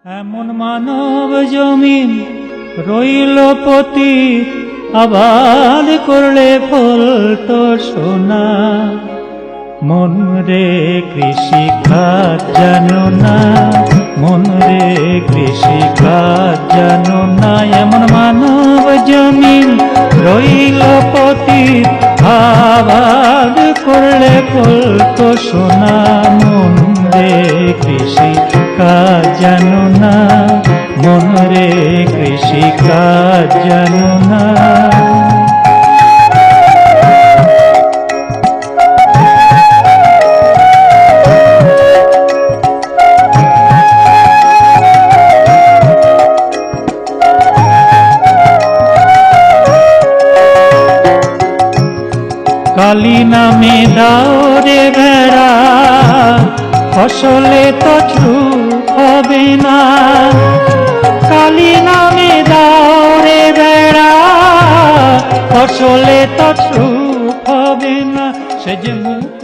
এমন মানব জমিন রইল পতি, আবাদ করলে ফল তো সোনা। মন রে কৃষি কাজ জানো না, মন রে কৃষি কাজ জানো না। এমন মানব জমিন রইল পতি, আবাদ করলে ফল তো সোনা। মন রে কৃষি কাজ জানো না, মন রে কৃষি কাজ জানো না। কালী নামে দাও রে ভেড়া, ফসলে তো ছুপ হবে না। কালী নামে দাও রে ভেড়া, ফসলে তো ছুপ হবে না। সে যে মুখ